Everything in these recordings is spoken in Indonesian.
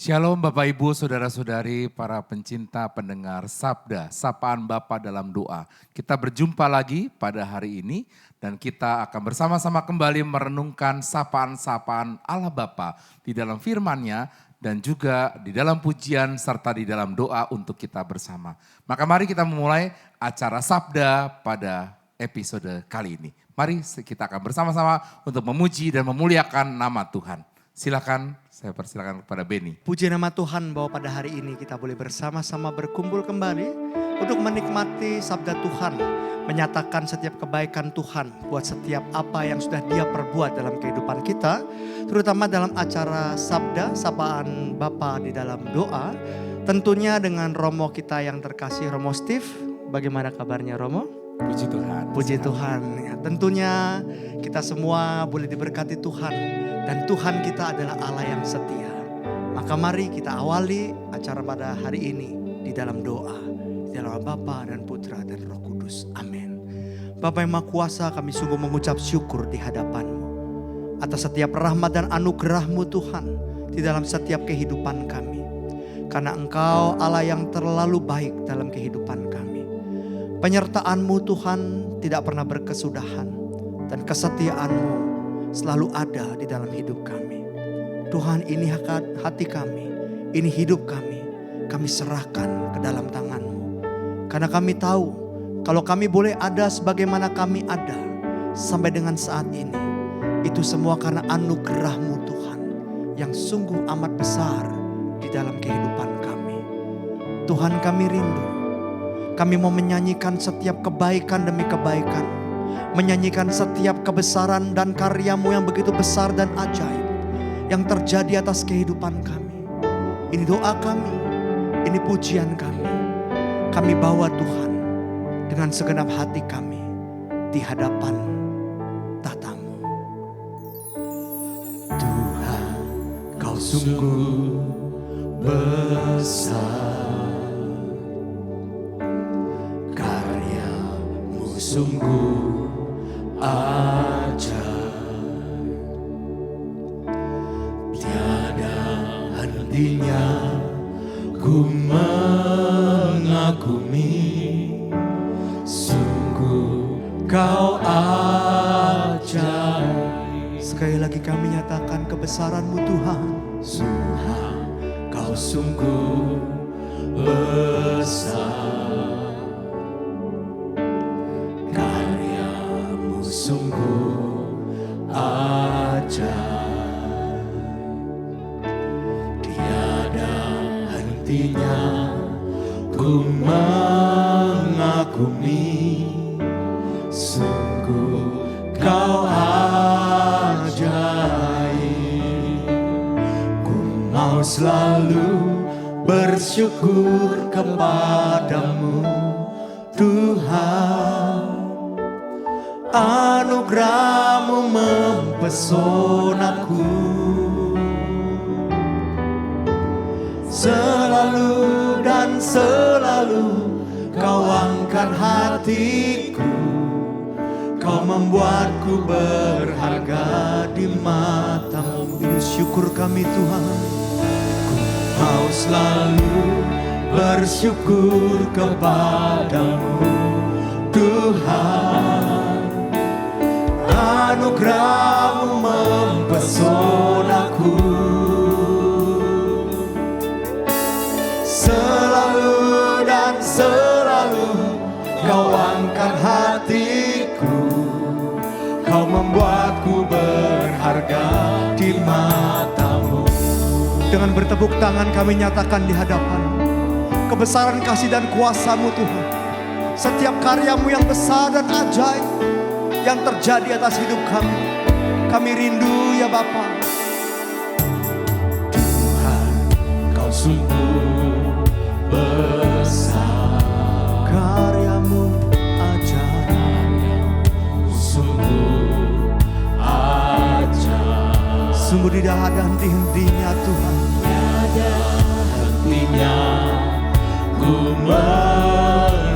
Shalom Bapak Ibu, Saudara-saudari, para pencinta pendengar Sabda, Sapaan Bapa dalam Doa. Kita berjumpa lagi pada hari ini dan kita akan bersama-sama kembali merenungkan sapaan-sapaan Allah Bapa di dalam firman-Nya dan juga di dalam pujian serta di dalam doa untuk kita bersama. Maka mari kita memulai acara Sabda pada episode kali ini. Mari kita akan bersama-sama untuk memuji dan memuliakan nama Tuhan. Silakan, saya persilakan kepada Benny. Puji nama Tuhan bahwa pada hari ini kita boleh bersama-sama berkumpul kembali untuk menikmati sabda Tuhan. Menyatakan setiap kebaikan Tuhan buat setiap apa yang sudah Dia perbuat dalam kehidupan kita. Terutama dalam acara sabda, sapaan Bapa di dalam doa. Tentunya dengan Romo kita yang terkasih, Romo Steve. Bagaimana kabarnya Romo? Puji Tuhan. Puji Tuhan. Ya, tentunya kita semua boleh diberkati Tuhan. Dan Tuhan kita adalah Allah yang setia. Maka mari kita awali acara pada hari ini di dalam doa. Di dalam Bapa dan Putra dan Roh Kudus. Amin. Bapa yang Maha Kuasa, kami sungguh mengucap syukur di hadapan-Mu. Atas setiap rahmat dan anugerah-Mu Tuhan. Di dalam setiap kehidupan kami. Karena Engkau Allah yang terlalu baik dalam kehidupan kami. Penyertaan-Mu Tuhan tidak pernah berkesudahan. Dan kesetiaan-Mu selalu ada di dalam hidup kami. Tuhan, ini hati kami, ini hidup kami serahkan ke dalam tangan-Mu. Karena kami tahu kalau kami boleh ada sebagaimana kami ada sampai dengan saat ini, itu semua karena anugerah-Mu Tuhan yang sungguh amat besar di dalam kehidupan kami. Tuhan, kami rindu, kami mau menyanyikan setiap kebaikan demi kebaikan, menyanyikan setiap kebesaran dan karya-Mu yang begitu besar dan ajaib yang terjadi atas kehidupan kami. Ini doa kami, ini pujian kami. Kami bawa Tuhan dengan segenap hati kami di hadapan tata-Mu. Tuhan, Kau sungguh besar, karya-Mu sungguh ajaib, tiada hentinya ku mengagumi, sungguh Kau ajaib. Sekali lagi kami nyatakan kebesaran-Mu Tuhan. Tuhan, Kau sungguh besar, sungguh ajaib, tiada hentinya ku mengagumi, sungguh Kau ajaib. Ku mau selalu bersyukur kepadamu Tuhan. Anugerah-Mu mempesonaku, selalu dan selalu Kau angkat hatiku. Kau membuatku berharga di mata-Mu. Ini syukur kami Tuhan. Ku mau selalu bersyukur kepadamu Tuhan. Anugerah-Mu mempesonaku, selalu dan selalu Kau angkat hatiku. Kau membuatku berharga di mata-Mu. Dengan bertepuk tangan kami nyatakan di hadapan kebesaran kasih dan kuasa-Mu Tuhan. Setiap karya-Mu yang besar dan ajaib yang terjadi atas hidup kami. Kami rindu ya Bapa. Tuhan, Kau sungguh besar, karya-Mu ajaib, sungguh ajaib. Sungguh tidak ada henti-hentinya Tuhan. Tiada hentinya ku mengagumi,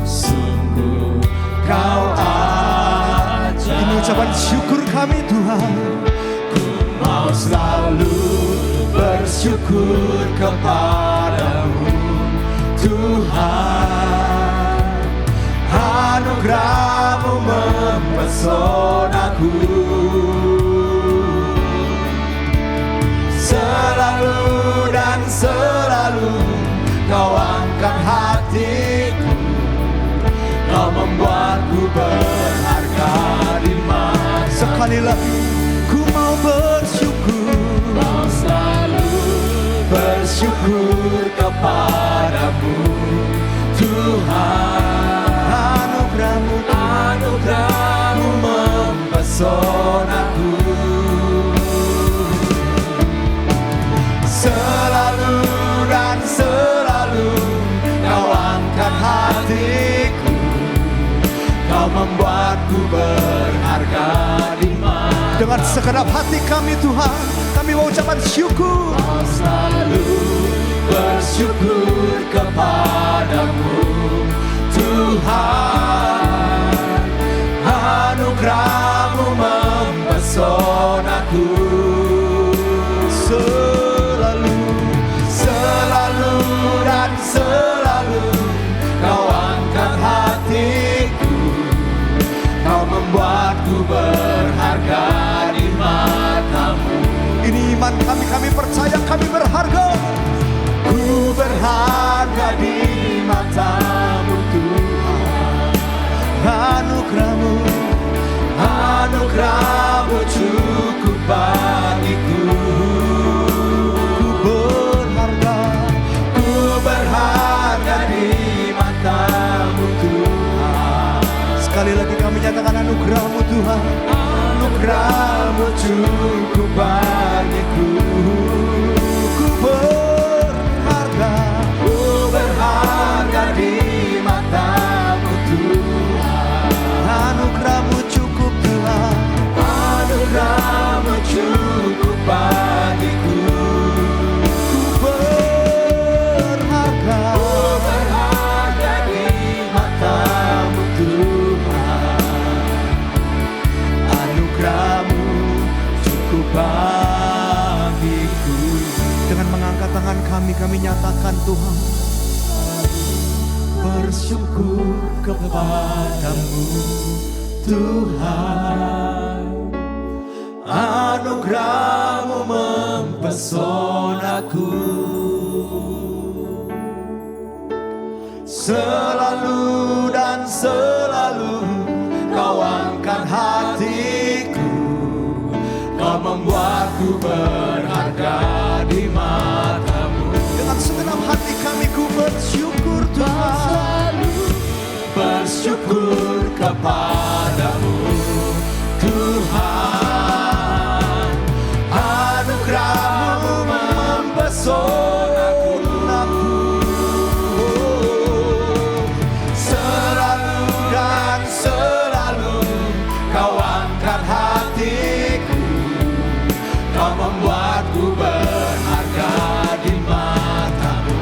sungguh Kau ajaib. Ini ucapan syukur kami Tuhan. Ku mau selalu bersyukur kepadamu Tuhan. Anugerah-Mu mempesonaku, selalu dan selalu Kau angkat hatiku, Kau membuatku berharga di mata. Sekali lagi, ku mau bersyukur, mau selalu bersyukur kepadamu Tuhan. Anugerah-Mu mempesonaku, selalu dan selalu Kau angkat hatiku, Kau membuatku berharga di mata. Dengan segenap hati kami Tuhan, kami mau ucapkan syukur. Mau selalu bersyukur kepadamu Tuhan. Anugerah-Mu mempesonaku, Selalu, selalu dan selalu Kau angkat hatiku, Kau membuatku berharga di mata-Mu. ini iman kami, kami percaya kami berharga. Ku berharga di mata-Mu Tuhan. Anugerah-Mu, Anugerah-Mu cukup bagiku. ku berharga. Ku berharga di mata-Mu Tuhan. Sekali lagi kami nyatakan anugerah-Mu Tuhan. Anugerah-Mu cukup bagiku. Ku berharga. Ku berharga di mata-Mu Tuhan. Anugerah-Mu cukup Tuhan. Anugerah-Mu cukup bagiku. Ku berharga. Ku berharga di mata-Mu Tuhan. Anugerah-Mu cukup bagiku. Dengan mengangkat tangan kami, kami nyatakan Tuhan. Bersyukur kepadamu Tuhan. Anugerah-Mu mempesonaku, selalu dan selalu Kau angkat hatiku, Kau membuatku berharga di mata-Mu. Dengan segenap hati kami ku bersyukur Tuhan. Bersyukur kepadamu Tuhan. Anugerah-Mu mempesonaku, selalu dan selalu Kau angkat hatiku, Kau membuatku berharga di mata-Mu.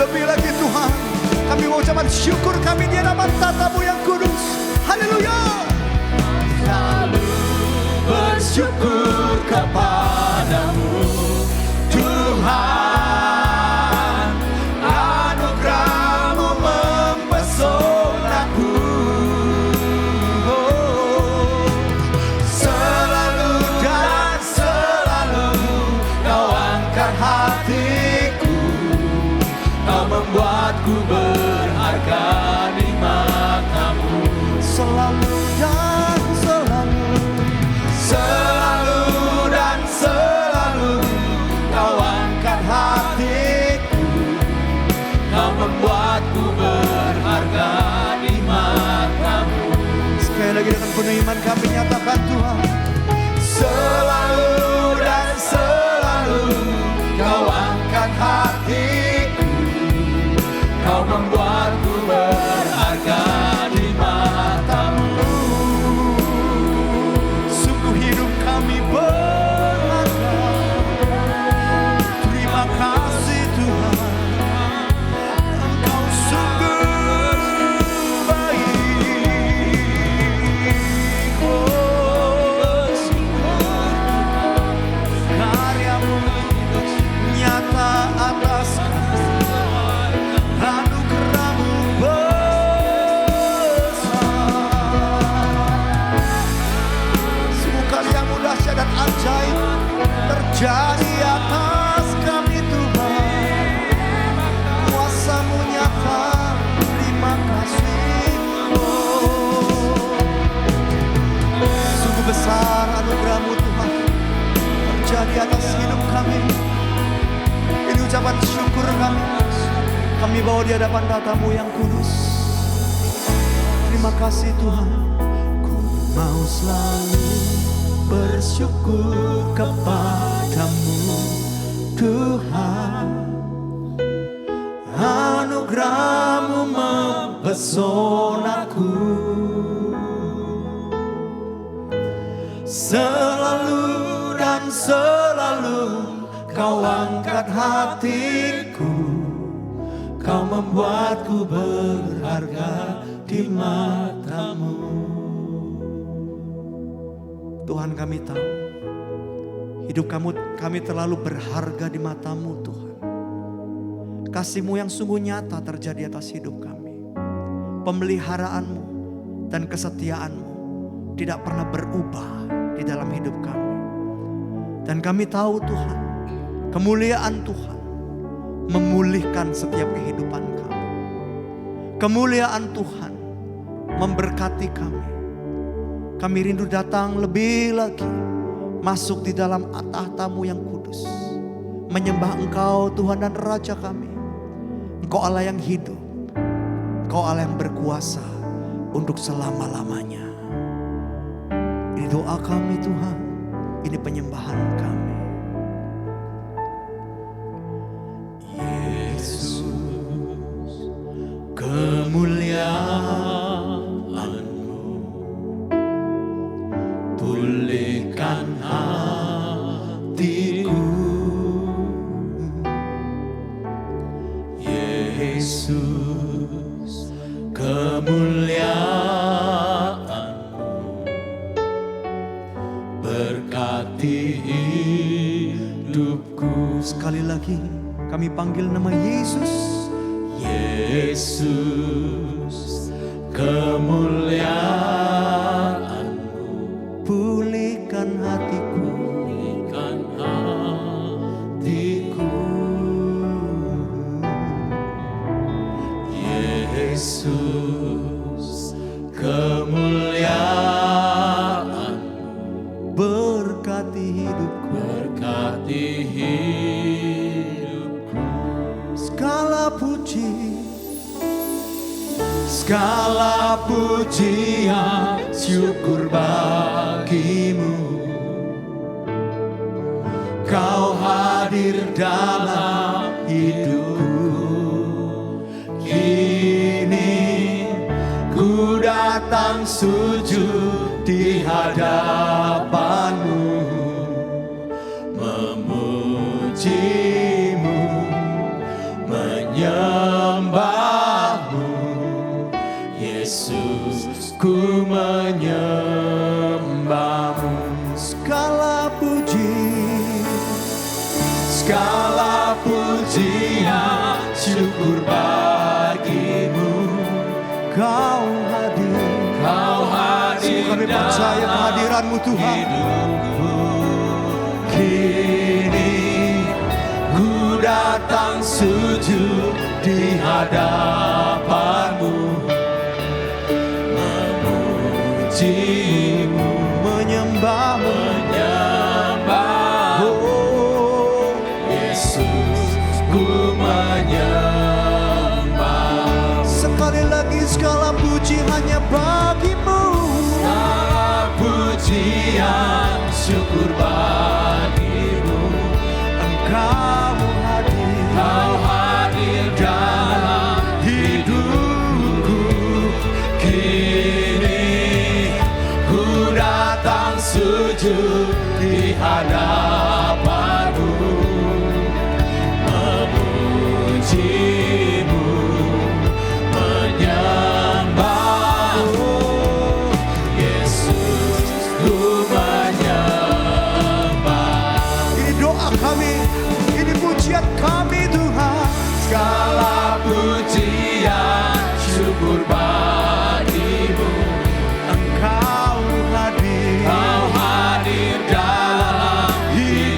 Lebih lagi Tuhan, kami mau ucapkan syukur kami di hadapan tata-Mu yang kudus. Haleluya. Selalu bersyukur kepadamu Tuhan. Anugerah-Mu mempesonaku, selalu dan selalu Kau angkat hatiku, Kau membuatku berharga di mata-Mu. Selalu dan selalu, Selalu dan selalu Kau angkat hatiku, Kau membuatku berharga di mata-Mu. sekali lagi dengan penuh iman kami nyatakan Tuhan. Selalu dan selalu Kau angkat hatiku, Kau membuatku berharga di mata-Mu. Sungguh hidup kami berharga. Terima kasih Tuhan. Engkau sungguh baik. Oh, terjadi atas kami Tuhan. Kuasa-Mu nyata, terima kasih. Oh, sungguh besar anugerah-Mu Tuhan terjadi atas hidup kami. Ini ucapan syukur kami. Kami bawa di hadapan tata-Mu yang kudus. Terima kasih Tuhan. Ku mau selalu bersyukur kepadamu Tuhan. Anugerah-Mu mempesonaku. Selalu dan selalu Kau angkat hatiku. Kau membuatku berharga di mata-Mu. Tuhan, kami tahu hidup kami terlalu berharga di mata-Mu Tuhan. Kasih-Mu yang sungguh nyata terjadi atas hidup kami. Pemeliharaan-Mu dan kesetiaan-Mu tidak pernah berubah di dalam hidup kami. Dan kami tahu Tuhan, kemuliaan Tuhan memulihkan setiap kehidupan kami. Kemuliaan Tuhan memberkati kami. Kami rindu datang lebih lagi, masuk di dalam tahta-Mu yang kudus, menyembah Engkau Tuhan dan Raja kami. Engkau Allah yang hidup, Engkau Allah yang berkuasa untuk selama-lamanya. Ini doa kami Tuhan, ini penyembahan kami. Kemuliaan-Mu pulihkan hatiku. Yesus, kemuliaan-Mu berkati hidupku. Sekali lagi kami panggil nama Yesus. Yesus, kemuliaan-Mu pulihkan hatiku, pulihkan hatiku. Yesus, kemuliaan-Mu berkati hidupku, berkati hidupku. Segala pujian, syukur bagi-Mu. Kau hadir dalam hidupku. Kini ku datang sujud di hadapan-Mu, memuji-Mu, menyembah-Mu. Yesus, ku menyembah-Mu. Segala pujian, syukur bagi-Mu. Kau hadir kami percaya kehadiran-Mu Tuhan. Hidupku. Kini ku datang sujud di hadapan-Mu, memuji-Mu, menyembah-Mu. Oh, Yesus, ku menyembah. Sekali lagi segala puji hanya bagi-Mu. Segala pujian, syukur bagi-Mu. Engkau hadir dalam hidupku. Kini ku datang sujud di hadapan-Mu, memuji-Mu, menyembah-Mu. Yesus, ku menyembah. Ini doa kami, ini pujian kami Tuhan. Segala pujian, syukur bagi-Mu. Engkau hadir dalam hidup.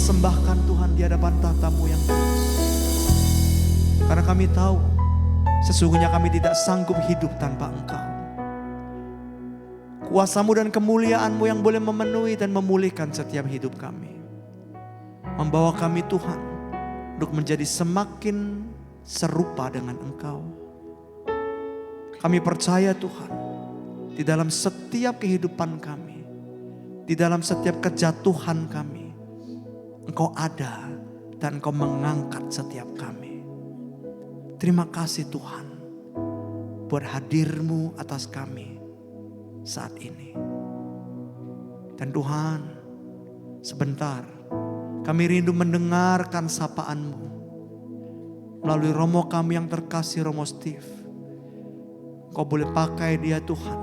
persembahkan Tuhan di hadapan tatamu yang kudus. Karena kami tahu sesungguhnya kami tidak sanggup hidup tanpa Engkau. Kuasa-Mu dan kemuliaan-Mu yang boleh memenuhi dan memulihkan setiap hidup kami. Membawa kami Tuhan untuk menjadi semakin serupa dengan Engkau. Kami percaya Tuhan, di dalam setiap kehidupan kami, di dalam setiap kejatuhan kami, Engkau ada dan Engkau mengangkat setiap kami. Terima kasih Tuhan buat hadir-Mu atas kami saat ini. Dan Tuhan, sebentar kami rindu mendengarkan sapaan-Mu melalui Romo kami yang terkasih, Romo Steve. Kau boleh pakai dia Tuhan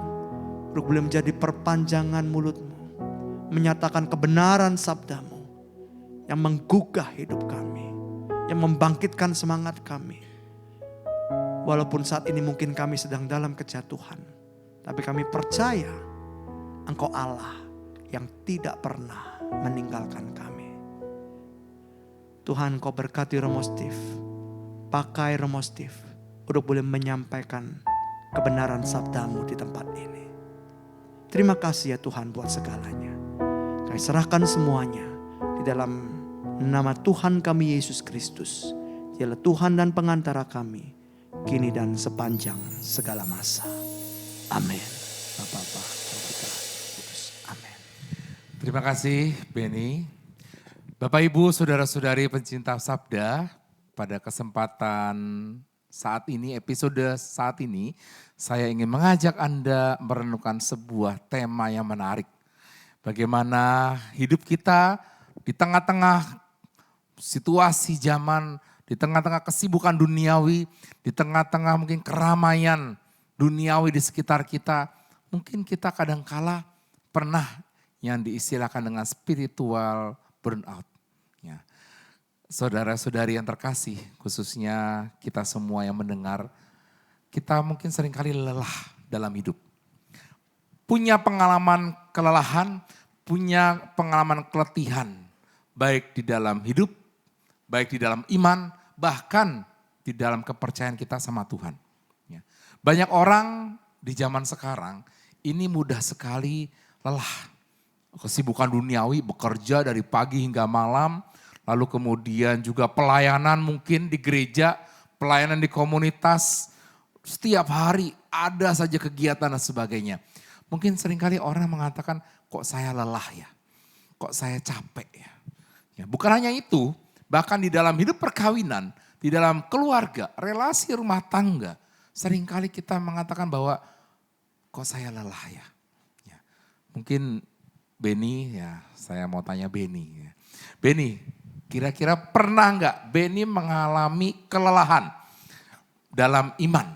untuk boleh menjadi perpanjangan mulut-Mu, menyatakan kebenaran sabda-Mu yang menggugah hidup kami, yang membangkitkan semangat kami. Walaupun saat ini mungkin kami sedang dalam kejatuhan, tapi kami percaya Engkau Allah yang tidak pernah meninggalkan kami. Tuhan, Kau berkati Romo Steve. Pakai Romo Steve untuk boleh menyampaikan kebenaran sabda-Mu di tempat ini. Terima kasih ya Tuhan buat segalanya. Kami serahkan semuanya di dalam nama Tuhan kami Yesus Kristus. Dialah Tuhan dan pengantara kami, kini dan sepanjang segala masa. Amin. Bapa, amin. Terima kasih Benny. Bapak Ibu, saudara-saudari pencinta sabda, pada kesempatan saat ini, episode saat ini, saya ingin mengajak Anda merenungkan sebuah tema yang menarik. Bagaimana hidup kita di tengah-tengah situasi zaman, di tengah-tengah kesibukan duniawi, di tengah-tengah mungkin keramaian duniawi di sekitar kita, mungkin kita kadangkala pernah yang diistilahkan dengan spiritual burnout. Ya. Saudara-saudari yang terkasih, khususnya kita semua yang mendengar, kita mungkin seringkali lelah dalam hidup. Punya pengalaman kelelahan, punya pengalaman keletihan, baik di dalam hidup, baik di dalam iman, bahkan di dalam kepercayaan kita sama Tuhan. Ya. Banyak orang di zaman sekarang ini mudah sekali lelah. Kesibukan duniawi, bekerja dari pagi hingga malam, lalu kemudian juga pelayanan mungkin di gereja, pelayanan di komunitas, setiap hari ada saja kegiatan dan sebagainya. Mungkin seringkali orang mengatakan, kok saya lelah ya, kok saya capek ya. Ya, bukan hanya itu, bahkan di dalam hidup perkawinan, di dalam keluarga, relasi rumah tangga, seringkali kita mengatakan bahwa kok saya lelah ya. Ya. Mungkin Benny, ya saya mau tanya Benny. Ya. Benny, kira-kira pernah enggak Benny mengalami kelelahan dalam iman?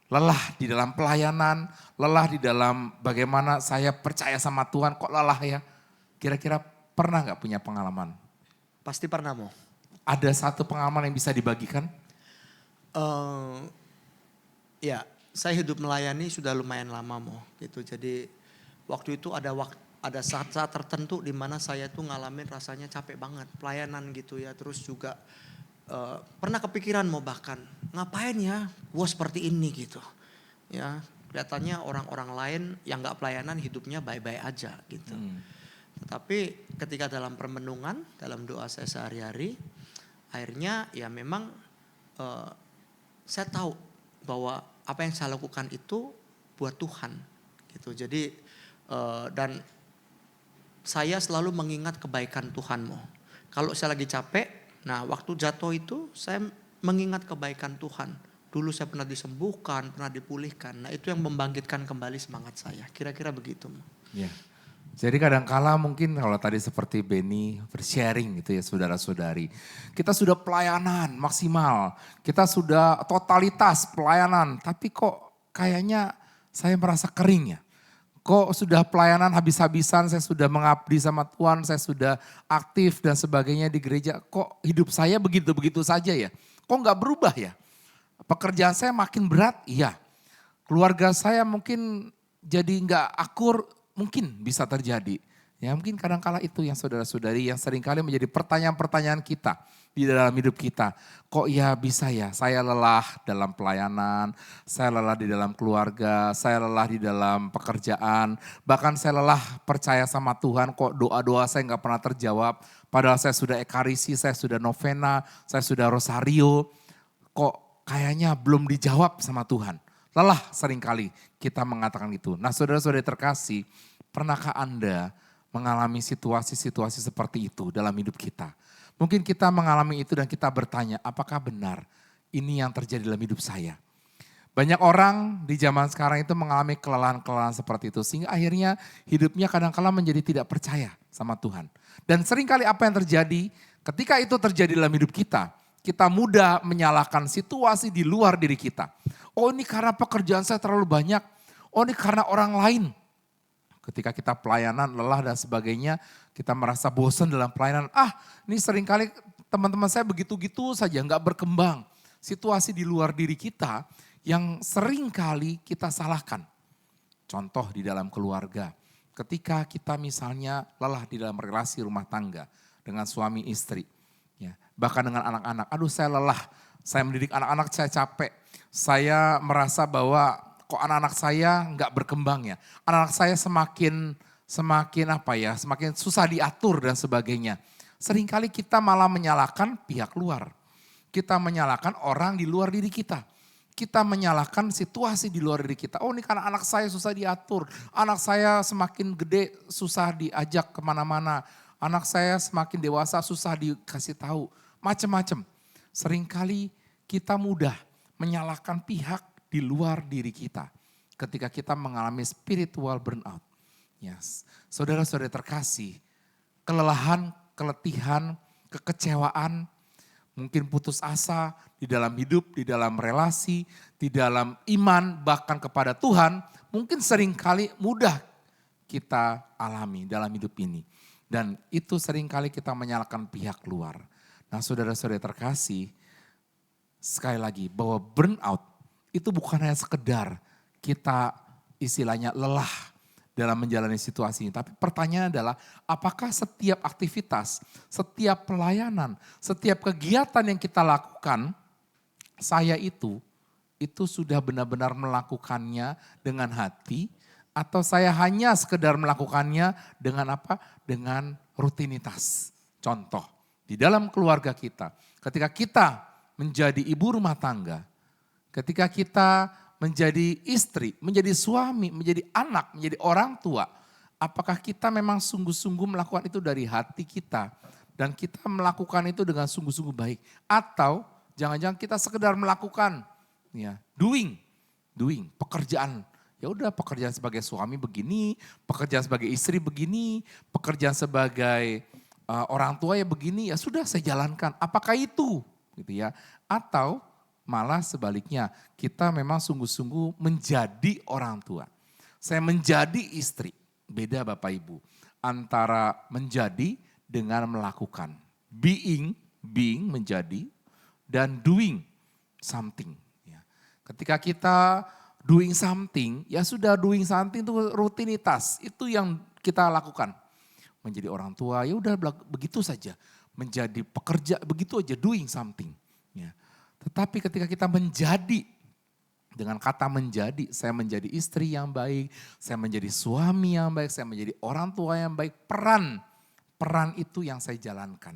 Lelah di dalam pelayanan, lelah di dalam bagaimana saya percaya sama Tuhan, kok lelah ya? Kira-kira pernah enggak punya pengalaman? Pasti pernah Mo. Ada satu pengalaman yang bisa dibagikan? Ya, saya hidup melayani sudah lumayan lama Mo. Gitu. Jadi waktu itu ada saat-saat tertentu di mana saya tuh ngalamin rasanya capek banget pelayanan gitu ya. Terus juga pernah kepikiran mau bahkan ngapain ya gue seperti ini gitu. Ya kelihatannya orang-orang lain yang gak pelayanan hidupnya baik-baik aja gitu. Tetapi ketika dalam permenungan, dalam doa saya sehari-hari, akhirnya ya memang saya tahu bahwa apa yang saya lakukan itu buat Tuhan gitu. Jadi dan saya selalu mengingat kebaikan Tuhan Mo. Kalau saya lagi capek, nah waktu jatuh itu saya mengingat kebaikan Tuhan. Dulu saya pernah disembuhkan, pernah dipulihkan. Nah itu yang membangkitkan kembali semangat saya. Kira-kira begitu Mo. Ya. Jadi kadangkala mungkin kalau tadi seperti Benny bersharing gitu ya saudara-saudari. Kita sudah pelayanan maksimal, kita sudah totalitas pelayanan. Tapi kok kayaknya saya merasa kering ya. Kok sudah pelayanan habis-habisan, saya sudah mengabdi sama Tuhan, saya sudah aktif dan sebagainya di gereja. Kok hidup saya begitu-begitu saja ya? Kok gak berubah ya? Pekerjaan saya makin berat? Iya. Keluarga saya mungkin jadi gak akur, mungkin bisa terjadi. Ya mungkin kadang-kala itu yang saudara-saudari yang seringkali menjadi pertanyaan-pertanyaan kita di dalam hidup kita. Kok ya bisa ya saya lelah dalam pelayanan, saya lelah di dalam keluarga, saya lelah di dalam pekerjaan. Bahkan saya lelah percaya sama Tuhan kok doa-doa saya nggak pernah terjawab. Padahal saya sudah ekarisi, saya sudah novena, saya sudah rosario. Kok kayaknya belum dijawab sama Tuhan. Lelah seringkali kita mengatakan itu. Nah saudara-saudari terkasih, pernahkah Anda mengalami situasi-situasi seperti itu dalam hidup kita? Mungkin kita mengalami itu dan kita bertanya, apakah benar ini yang terjadi dalam hidup saya? Banyak orang di zaman sekarang itu mengalami kelelahan-kelelahan seperti itu. Sehingga akhirnya hidupnya kadang-kala menjadi tidak percaya sama Tuhan. Dan seringkali apa yang terjadi ketika itu terjadi dalam hidup kita mudah menyalahkan situasi di luar diri kita. Oh ini karena pekerjaan saya terlalu banyak. Oh ini karena orang lain. Ketika kita pelayanan, lelah dan sebagainya, kita merasa bosan dalam pelayanan. Ini seringkali teman-teman saya begitu-gitu saja, nggak berkembang. Situasi di luar diri kita yang seringkali kita salahkan. Contoh di dalam keluarga, ketika kita misalnya lelah di dalam relasi rumah tangga dengan suami istri. Ya, bahkan dengan anak-anak, aduh saya lelah, saya mendidik anak-anak saya capek. Saya merasa bahwa kok anak-anak saya nggak berkembang ya. Anak-anak saya semakin susah diatur dan sebagainya. Seringkali kita malah menyalahkan pihak luar. Kita menyalahkan orang di luar diri kita. Kita menyalahkan situasi di luar diri kita. Oh ini karena anak saya susah diatur. Anak saya semakin gede susah diajak kemana-mana. Anak saya semakin dewasa susah dikasih tahu. Macam-macam. Seringkali kita mudah menyalahkan pihak di luar diri kita ketika kita mengalami spiritual burnout. Yes. Saudara-saudara terkasih, kelelahan, keletihan, kekecewaan, mungkin putus asa di dalam hidup, di dalam relasi, di dalam iman, bahkan kepada Tuhan, mungkin seringkali mudah kita alami dalam hidup ini. Dan itu seringkali kita menyalahkan pihak luar. Nah saudara-saudara terkasih, sekali lagi bahwa burnout itu bukan hanya sekedar kita istilahnya lelah dalam menjalani situasi ini. Tapi pertanyaan adalah apakah setiap aktivitas, setiap pelayanan, setiap kegiatan yang kita lakukan, saya itu sudah benar-benar melakukannya dengan hati atau saya hanya sekedar melakukannya dengan apa? Dengan rutinitas. Contoh, di dalam keluarga kita, ketika kita menjadi ibu rumah tangga, ketika kita menjadi istri, menjadi suami, menjadi anak, menjadi orang tua, apakah kita memang sungguh-sungguh melakukan itu dari hati kita dan kita melakukan itu dengan sungguh-sungguh baik, atau jangan-jangan kita sekedar melakukan ya, doing pekerjaan. Ya udah pekerjaan sebagai suami begini, pekerjaan sebagai istri begini, pekerjaan sebagai orang tua ya begini, ya sudah saya jalankan. Apakah itu gitu ya? Atau malah sebaliknya, kita memang sungguh-sungguh menjadi orang tua. Saya menjadi istri, beda Bapak Ibu. Antara menjadi dengan melakukan. Being menjadi, dan doing something. Ya. Ketika kita doing something, ya sudah doing something itu rutinitas. Itu yang kita lakukan. Menjadi orang tua, ya udah begitu saja. Menjadi pekerja, begitu aja doing something. Ya. Tetapi ketika kita menjadi, dengan kata menjadi, saya menjadi istri yang baik, saya menjadi suami yang baik, saya menjadi orang tua yang baik, peran itu yang saya jalankan.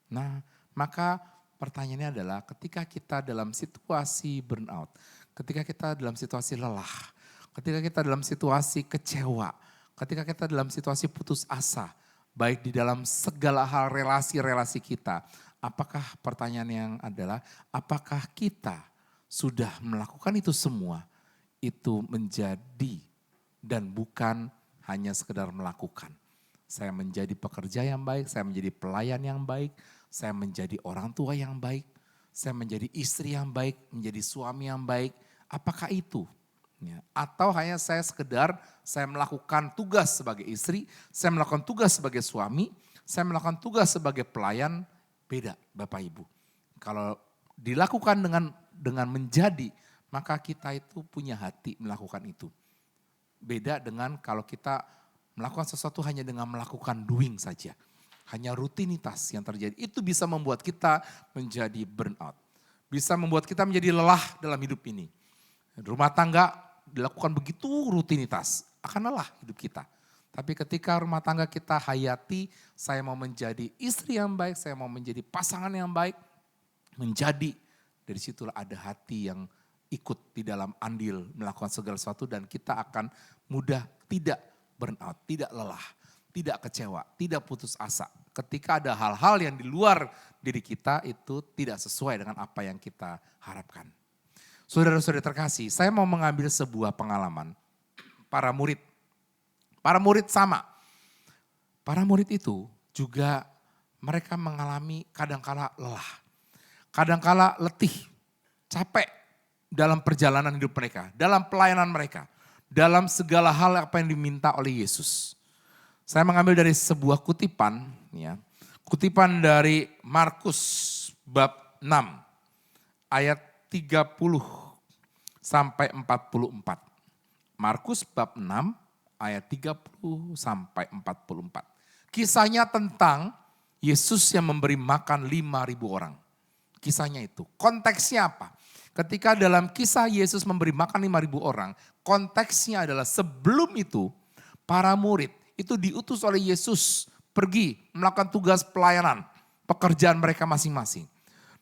Nah, maka pertanyaannya adalah ketika kita dalam situasi burnout, ketika kita dalam situasi lelah, ketika kita dalam situasi kecewa, ketika kita dalam situasi putus asa, baik di dalam segala hal relasi-relasi kita, apakah pertanyaan yang adalah, apakah kita sudah melakukan itu semua, itu menjadi dan bukan hanya sekedar melakukan. Saya menjadi pekerja yang baik, saya menjadi pelayan yang baik, saya menjadi orang tua yang baik, saya menjadi istri yang baik, menjadi suami yang baik. Apakah itu? Ya. Atau hanya saya sekedar, saya melakukan tugas sebagai istri, saya melakukan tugas sebagai suami, saya melakukan tugas sebagai pelayan. Beda Bapak Ibu. Kalau dilakukan dengan menjadi, maka kita itu punya hati melakukan itu. Beda dengan kalau kita Melakukan sesuatu hanya dengan melakukan doing saja. Hanya rutinitas yang terjadi. Itu bisa membuat kita menjadi burnout. Bisa membuat kita menjadi lelah dalam hidup ini. Rumah tangga dilakukan begitu rutinitas, akan lelah hidup kita. Tapi ketika rumah tangga kita hayati, saya mau menjadi istri yang baik, saya mau menjadi pasangan yang baik, menjadi, dari situlah ada hati yang ikut di dalam andil melakukan segala sesuatu dan kita akan mudah tidak burnout, tidak lelah, tidak kecewa, tidak putus asa. Ketika ada hal-hal yang di luar diri kita itu tidak sesuai dengan apa yang kita harapkan. Saudara-saudara terkasih, saya mau mengambil sebuah pengalaman para murid. Para murid sama. Para murid itu juga mereka mengalami kadangkala lelah. Kadangkala letih, capek dalam perjalanan hidup mereka, dalam pelayanan mereka, dalam segala hal apa yang diminta oleh Yesus. Saya mengambil dari sebuah kutipan, ya, kutipan dari Markus bab 6 ayat 30 sampai 44. Markus bab 6 ayat 30 sampai 44. Kisahnya tentang Yesus yang memberi makan 5.000 orang. Kisahnya itu. Konteksnya apa? Ketika dalam kisah Yesus memberi makan 5.000 orang, konteksnya adalah sebelum itu para murid itu diutus oleh Yesus pergi melakukan tugas pelayanan, pekerjaan mereka masing-masing.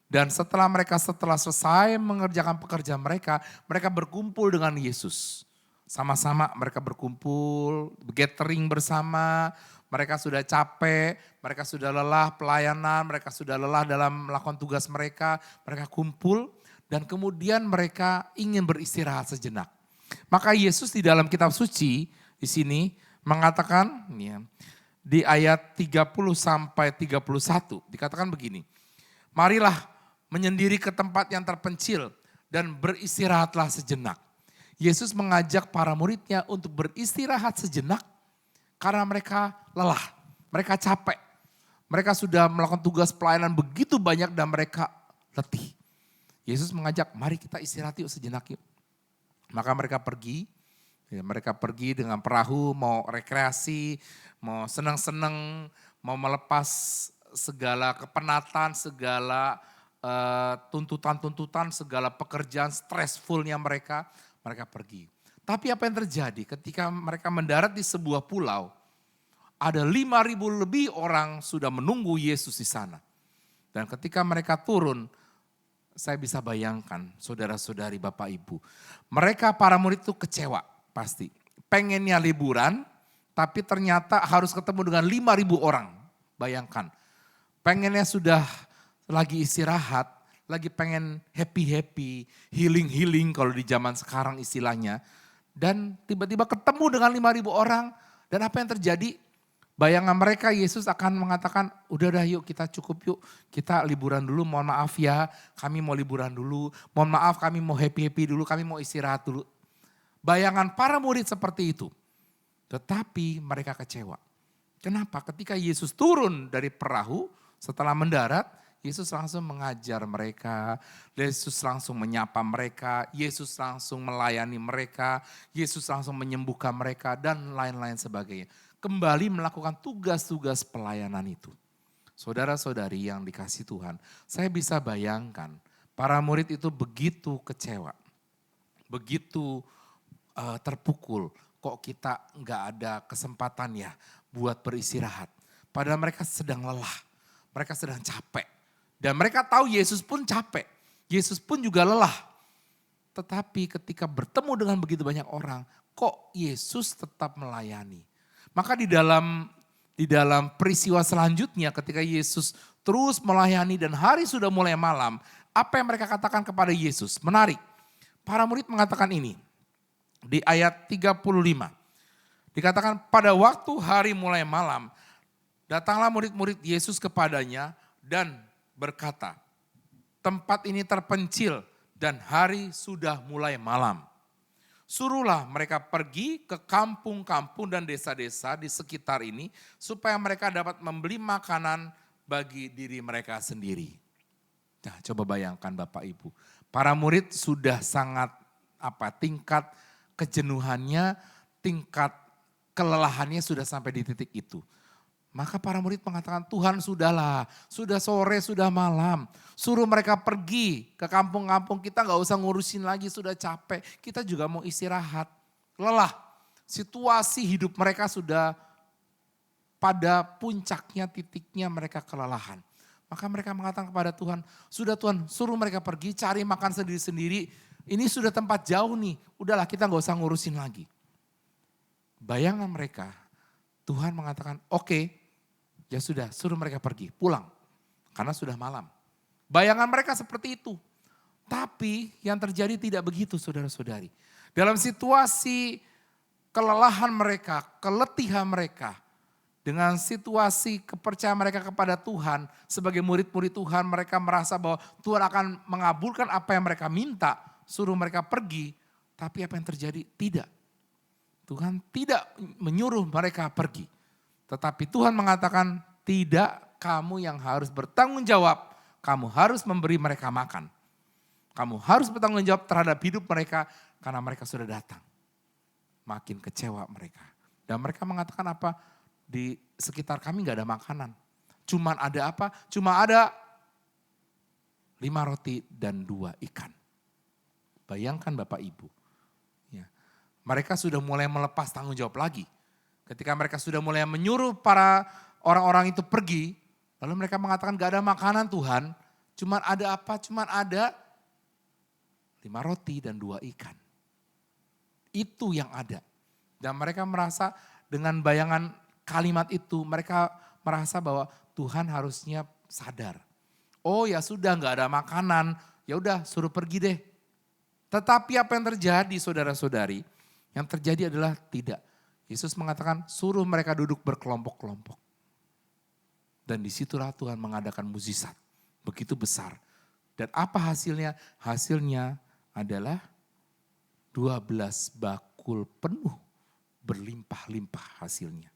Dan setelah selesai mengerjakan pekerjaan mereka, mereka berkumpul dengan Yesus. Sama-sama mereka berkumpul, gathering bersama, mereka sudah capek, mereka sudah lelah pelayanan, mereka sudah lelah dalam melakukan tugas mereka kumpul dan kemudian mereka ingin beristirahat sejenak. Maka Yesus di dalam kitab suci di sini mengatakan ya, di ayat 30 sampai 31 dikatakan begini. Marilah menyendiri ke tempat yang terpencil dan beristirahatlah sejenak. Yesus mengajak para muridnya untuk beristirahat sejenak karena mereka lelah, mereka capek. Mereka sudah melakukan tugas pelayanan begitu banyak dan mereka letih. Yesus mengajak, mari kita istirahat yuk sejenak yuk. Maka mereka pergi dengan perahu, mau rekreasi, mau senang-senang, mau melepas segala kepenatan, segala tuntutan-tuntutan, segala pekerjaan stressfulnya mereka pergi. Tapi apa yang terjadi ketika mereka mendarat di sebuah pulau, ada 5.000 lebih orang sudah menunggu Yesus di sana. Dan ketika mereka turun, saya bisa bayangkan saudara-saudari Bapak Ibu. Mereka para murid itu kecewa pasti. Pengennya liburan, tapi ternyata harus ketemu dengan 5.000 orang. Bayangkan, pengennya sudah lagi istirahat, lagi pengen happy-happy, healing-healing kalau di zaman sekarang istilahnya. Dan tiba-tiba ketemu dengan 5.000 orang dan apa yang terjadi? Bayangan mereka Yesus akan mengatakan, udah yuk kita cukup yuk, kita liburan dulu, mohon maaf ya, kami mau liburan dulu, mohon maaf kami mau happy-happy dulu, kami mau istirahat dulu. Bayangan para murid seperti itu, tetapi mereka kecewa. Kenapa? Ketika Yesus turun dari perahu setelah mendarat, Yesus langsung mengajar mereka, Yesus langsung menyapa mereka, Yesus langsung melayani mereka, Yesus langsung menyembuhkan mereka dan lain-lain sebagainya. Kembali melakukan tugas-tugas pelayanan itu. Saudara-saudari yang dikasih Tuhan, saya bisa bayangkan para murid itu begitu kecewa, begitu terpukul, kok kita nggak ada kesempatan ya buat beristirahat. Padahal mereka sedang lelah, mereka sedang capek. Dan mereka tahu Yesus pun capek, Yesus pun juga lelah. Tetapi ketika bertemu dengan begitu banyak orang, kok Yesus tetap melayani. Maka di dalam peristiwa selanjutnya ketika Yesus terus melayani dan hari sudah mulai malam, apa yang mereka katakan kepada Yesus? Menarik, para murid mengatakan ini di ayat 35. Dikatakan pada waktu hari mulai malam, datanglah murid-murid Yesus kepadanya dan berkata, tempat ini terpencil dan hari sudah mulai malam. Suruhlah mereka pergi ke kampung-kampung dan desa-desa di sekitar ini supaya mereka dapat membeli makanan bagi diri mereka sendiri. Nah, coba bayangkan Bapak Ibu, para murid sudah sangat tingkat kejenuhannya, tingkat kelelahannya sudah sampai di titik itu. Maka para murid mengatakan, Tuhan sudahlah, sudah sore, sudah malam. Suruh mereka pergi ke kampung-kampung, kita gak usah ngurusin lagi, sudah capek. Kita juga mau istirahat, lelah. Situasi hidup mereka sudah pada puncaknya, titiknya mereka kelelahan. Maka mereka mengatakan kepada Tuhan, sudah Tuhan suruh mereka pergi cari makan sendiri-sendiri. Ini sudah tempat jauh nih, udahlah kita gak usah ngurusin lagi. Bayangan mereka, Tuhan mengatakan oke, ya sudah suruh mereka pergi, pulang. Karena sudah malam. Bayangan mereka seperti itu. Tapi yang terjadi tidak begitu saudara-saudari. Dalam situasi kelelahan mereka, keletihan mereka, dengan situasi kepercayaan mereka kepada Tuhan, sebagai murid-murid Tuhan, mereka merasa bahwa Tuhan akan mengabulkan apa yang mereka minta, suruh mereka pergi. Tapi apa yang terjadi? Tidak. Tuhan tidak menyuruh mereka pergi. Tetapi Tuhan mengatakan, tidak, kamu yang harus bertanggung jawab. Kamu harus memberi mereka makan. Kamu harus bertanggung jawab terhadap hidup mereka karena mereka sudah datang. Makin kecewa mereka. Dan mereka mengatakan apa? Di sekitar kami gak ada makanan. Cuman ada apa? Cuma ada 5 roti dan 2 ikan. Bayangkan Bapak Ibu. Ya. Mereka sudah mulai melepas tanggung jawab lagi. Ketika mereka sudah mulai menyuruh para orang-orang itu pergi. Lalu mereka mengatakan gak ada makanan Tuhan. Cuman ada apa? Cuman ada 5 roti dan 2 ikan. Itu yang ada. Dan mereka merasa dengan bayangan kalimat itu, mereka merasa bahwa Tuhan harusnya sadar. Oh ya sudah gak ada makanan, ya udah suruh pergi deh. Tetapi apa yang terjadi saudara-saudari? Yang terjadi adalah tidak. Yesus mengatakan suruh mereka duduk berkelompok-kelompok. Dan disitulah Tuhan mengadakan mukjizat begitu besar. Dan apa hasilnya? Hasilnya adalah 12 bakul penuh berlimpah-limpah hasilnya.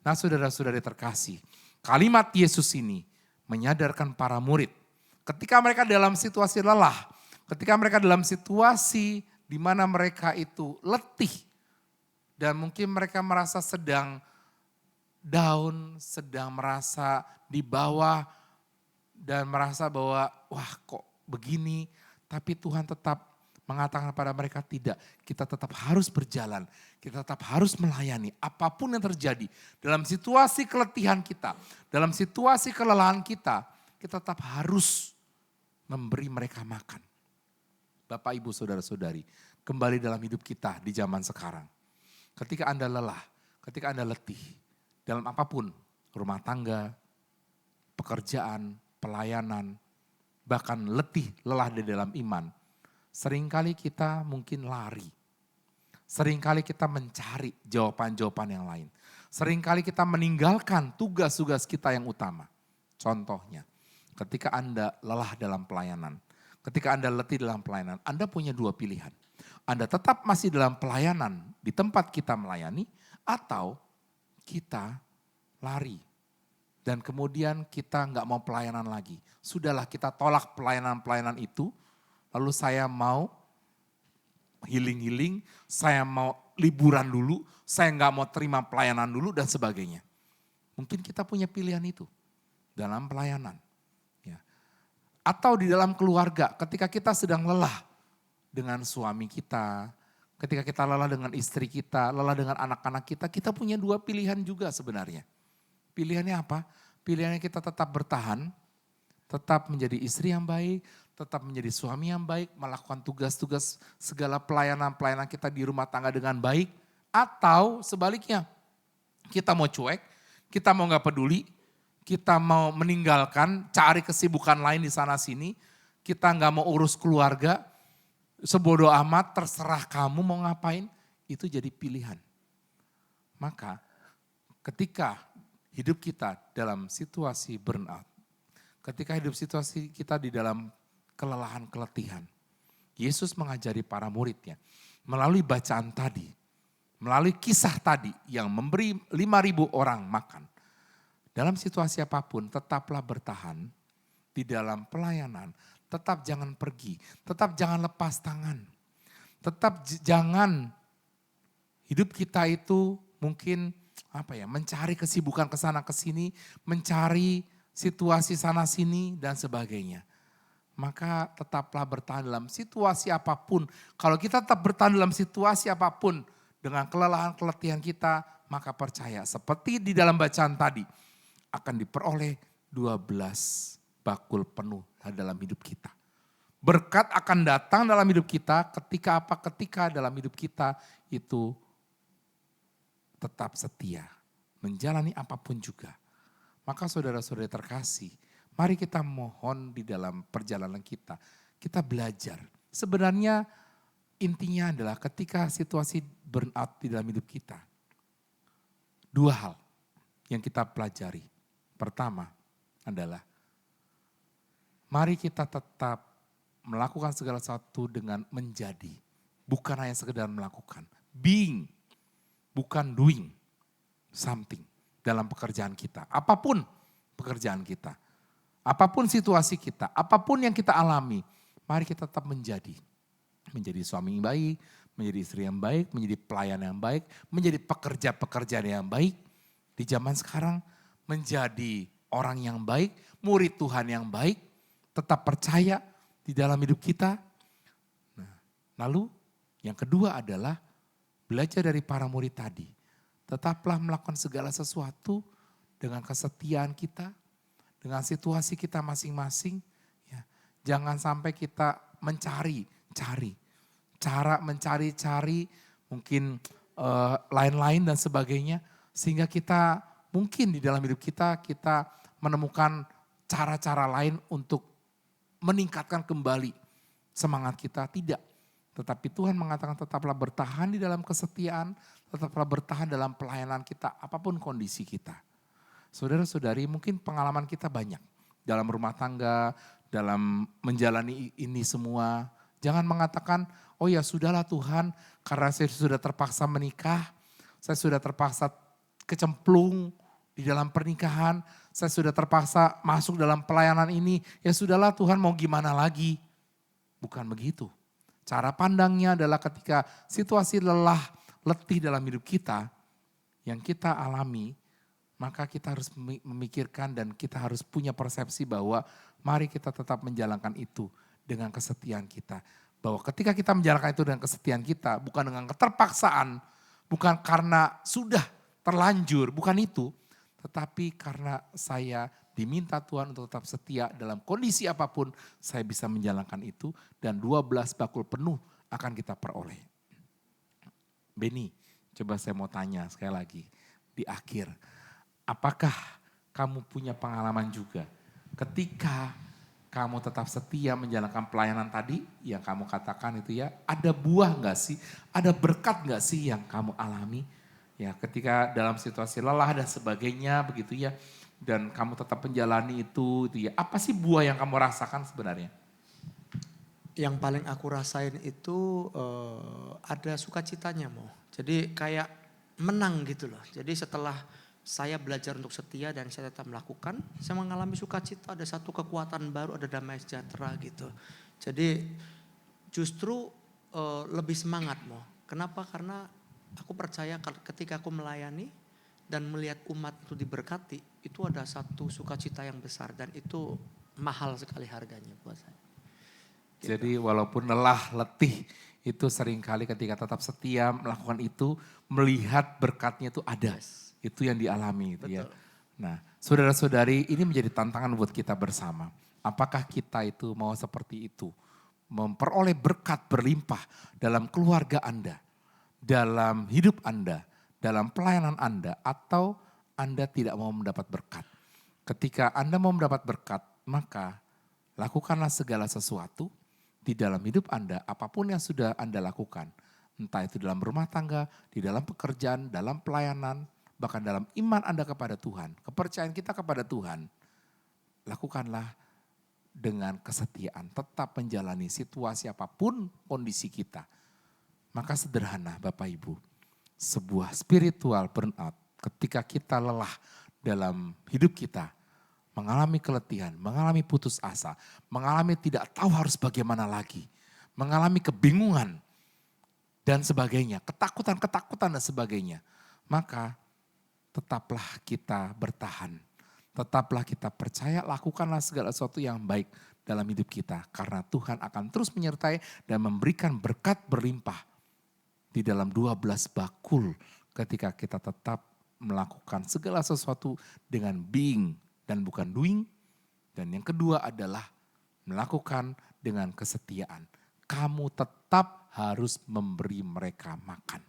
Nah saudara-saudari terkasih, kalimat Yesus ini menyadarkan para murid. Ketika mereka dalam situasi lelah, ketika mereka dalam situasi di mana mereka itu letih. Dan mungkin mereka merasa sedang down, sedang merasa di bawah. Dan merasa bahwa wah kok begini. Tapi Tuhan tetap mengatakan pada mereka tidak. Kita tetap harus berjalan. Kita tetap harus melayani apapun yang terjadi. Dalam situasi keletihan kita. Dalam situasi kelelahan kita. Kita tetap harus memberi mereka makan. Bapak, Ibu, Saudara-saudari. Kembali dalam hidup kita di zaman sekarang. Ketika Anda lelah, ketika Anda letih. Dalam apapun. Rumah tangga, pekerjaan, pelayanan. Bahkan letih, lelah di dalam iman. Seringkali kita mungkin lari. Seringkali kita mencari jawaban-jawaban yang lain. Seringkali kita meninggalkan tugas-tugas kita yang utama. Contohnya, ketika Anda lelah dalam pelayanan. Ketika Anda letih dalam pelayanan, Anda punya 2 pilihan. Anda tetap masih dalam pelayanan di tempat kita melayani. Atau kita lari. Dan kemudian kita nggak mau pelayanan lagi. Sudahlah kita tolak pelayanan-pelayanan itu. Lalu saya mau healing-healing, saya mau liburan dulu, saya nggak mau terima pelayanan dulu dan sebagainya. Mungkin kita punya pilihan itu dalam pelayanan. Ya. Atau di dalam keluarga ketika kita sedang lelah dengan suami kita, ketika kita lelah dengan istri kita, lelah dengan anak-anak kita, kita punya 2 pilihan juga sebenarnya. Pilihannya apa? Pilihannya kita tetap bertahan, tetap menjadi istri yang baik, tetap menjadi suami yang baik, melakukan tugas-tugas segala pelayanan-pelayanan kita di rumah tangga dengan baik. Atau sebaliknya, kita mau cuek, kita mau gak peduli, kita mau meninggalkan, cari kesibukan lain di sana sini, kita gak mau urus keluarga, sebodoh amat terserah kamu mau ngapain, itu jadi pilihan. Maka ketika hidup kita dalam situasi burnout, ketika hidup situasi kita di dalam kelelahan, keletihan. Yesus mengajari para muridnya melalui bacaan tadi, melalui kisah tadi yang memberi 5.000 orang makan. Dalam situasi apapun tetaplah bertahan di dalam pelayanan, tetap jangan pergi, tetap jangan lepas tangan. Tetap jangan hidup kita itu mungkin mencari kesibukan ke sana ke sini, mencari situasi sana sini dan sebagainya. Maka tetaplah bertahan dalam situasi apapun. Kalau kita tetap bertahan dalam situasi apapun dengan kelelahan, keletihan kita, maka percaya seperti di dalam bacaan tadi akan diperoleh 12 bakul penuh dalam hidup kita. Berkat akan datang dalam hidup kita ketika apa? Ketika dalam hidup kita itu tetap setia, menjalani apapun juga. Maka saudara-saudara terkasih, mari kita mohon di dalam perjalanan kita belajar. Sebenarnya intinya adalah ketika situasi burnout di dalam hidup kita, 2 hal yang kita pelajari. Pertama adalah mari kita tetap melakukan segala sesuatu dengan menjadi. Bukan hanya sekedar melakukan. Being, bukan doing something dalam pekerjaan kita. Apapun pekerjaan kita. Apapun situasi kita, apapun yang kita alami. Mari kita tetap menjadi. Menjadi suami yang baik, menjadi istri yang baik, menjadi pelayan yang baik, menjadi pekerja-pekerjaan yang baik. Di zaman sekarang menjadi orang yang baik, murid Tuhan yang baik, tetap percaya di dalam hidup kita. Nah, lalu yang kedua adalah belajar dari para murid tadi. Tetaplah melakukan segala sesuatu dengan kesetiaan kita, dengan situasi kita masing-masing. Ya, jangan sampai kita mencari-cari, cara mencari-cari mungkin lain-lain dan sebagainya. Sehingga kita mungkin di dalam hidup kita menemukan cara-cara lain untuk meningkatkan kembali semangat kita. Tidak. Tetapi Tuhan mengatakan tetaplah bertahan di dalam kesetiaan, tetaplah bertahan dalam pelayanan kita, apapun kondisi kita. Saudara-saudari, mungkin pengalaman kita banyak dalam rumah tangga, dalam menjalani ini semua. Jangan mengatakan, oh ya sudahlah Tuhan, karena saya sudah terpaksa menikah, saya sudah terpaksa kecemplung di dalam pernikahan, saya sudah terpaksa masuk dalam pelayanan ini, ya sudahlah Tuhan mau gimana lagi. Bukan begitu. Cara pandangnya adalah ketika situasi lelah, letih dalam hidup kita, yang kita alami, maka kita harus memikirkan dan kita harus punya persepsi bahwa mari kita tetap menjalankan itu dengan kesetiaan kita. Bahwa ketika kita menjalankan itu dengan kesetiaan kita, bukan dengan keterpaksaan, bukan karena sudah terlanjur, bukan itu. Tetapi karena saya diminta Tuhan untuk tetap setia dalam kondisi apapun, saya bisa menjalankan itu dan 12 bakul penuh akan kita peroleh. Beni, coba saya mau tanya sekali lagi di akhir. Apakah kamu punya pengalaman juga ketika kamu tetap setia menjalankan pelayanan tadi yang kamu katakan itu ya, ada buah enggak sih? Ada berkat enggak sih yang kamu alami? Ya, ketika dalam situasi lelah dan sebagainya begitu ya, dan kamu tetap menjalani itu ya. Apa sih buah yang kamu rasakan sebenarnya? Yang paling aku rasain itu ada sukacitanya Mo. Jadi kayak menang gitu loh. Jadi setelah saya belajar untuk setia dan saya tetap melakukan, saya mengalami sukacita, ada satu kekuatan baru, ada damai sejahtera gitu. Jadi justru lebih semangat Mo. Kenapa? Karena aku percaya ketika aku melayani dan melihat umat itu diberkati, itu ada satu sukacita yang besar dan itu mahal sekali harganya buat saya. Gitu. Jadi walaupun lelah, letih, itu seringkali ketika tetap setia melakukan itu, melihat berkatnya itu ada. Yes. Itu yang dialami gitu ya. Betul. Nah, saudara-saudari, ini menjadi tantangan buat kita bersama. Apakah kita itu mau seperti itu? Memperoleh berkat berlimpah dalam keluarga Anda, dalam hidup Anda, dalam pelayanan Anda, atau Anda tidak mau mendapat berkat. Ketika Anda mau mendapat berkat, maka lakukanlah segala sesuatu di dalam hidup Anda, apapun yang sudah Anda lakukan. Entah itu dalam rumah tangga, di dalam pekerjaan, dalam pelayanan, bahkan dalam iman Anda kepada Tuhan, kepercayaan kita kepada Tuhan. Lakukanlah dengan kesetiaan, tetap menjalani situasi apapun kondisi kita. Maka sederhana Bapak Ibu, sebuah spiritual burnout ketika kita lelah dalam hidup kita, mengalami keletihan, mengalami putus asa, mengalami tidak tahu harus bagaimana lagi, mengalami kebingungan dan sebagainya, ketakutan dan sebagainya. maka tetaplah kita bertahan. Tetaplah kita percaya, lakukanlah segala sesuatu yang baik dalam hidup kita. Karena Tuhan akan terus menyertai dan memberikan berkat berlimpah di dalam 12 bakul ketika kita tetap melakukan segala sesuatu dengan being dan bukan doing. Dan yang kedua adalah melakukan dengan kesetiaan. Kamu tetap harus memberi mereka makan.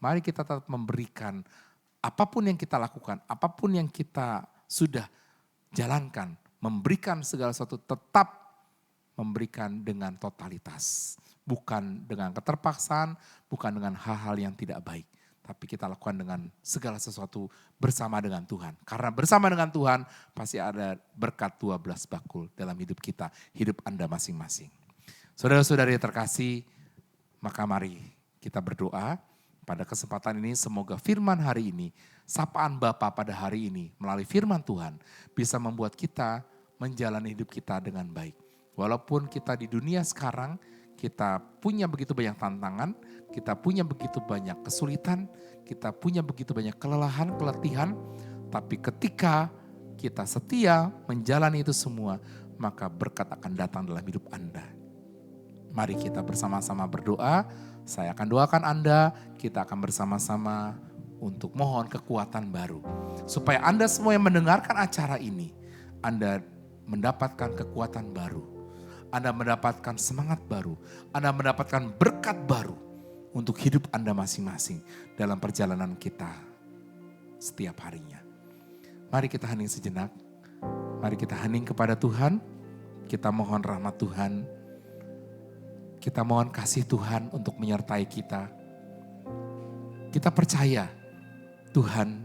Mari kita tetap memberikan apapun yang kita lakukan, apapun yang kita sudah jalankan, memberikan segala sesuatu, tetap memberikan dengan totalitas. Bukan dengan keterpaksaan, bukan dengan hal-hal yang tidak baik. Tapi kita lakukan dengan segala sesuatu bersama dengan Tuhan. Karena bersama dengan Tuhan pasti ada berkat 12 bakul dalam hidup kita, hidup Anda masing-masing. Saudara-saudari terkasih, maka mari kita berdoa. Pada kesempatan ini semoga firman hari ini, sapaan Bapa pada hari ini melalui firman Tuhan bisa membuat kita menjalani hidup kita dengan baik. Walaupun kita di dunia sekarang kita punya begitu banyak tantangan, kita punya begitu banyak kesulitan, kita punya begitu banyak kelelahan, keletihan, tapi ketika kita setia menjalani itu semua, maka berkat akan datang dalam hidup Anda. Mari kita bersama-sama berdoa. Saya akan doakan Anda, kita akan bersama-sama untuk mohon kekuatan baru. Supaya Anda semua yang mendengarkan acara ini, Anda mendapatkan kekuatan baru. Anda mendapatkan semangat baru. Anda mendapatkan berkat baru untuk hidup Anda masing-masing dalam perjalanan kita setiap harinya. Mari kita hening sejenak. Mari kita hening kepada Tuhan. Kita mohon rahmat Tuhan. Kita mohon kasih Tuhan untuk menyertai kita. Kita percaya Tuhan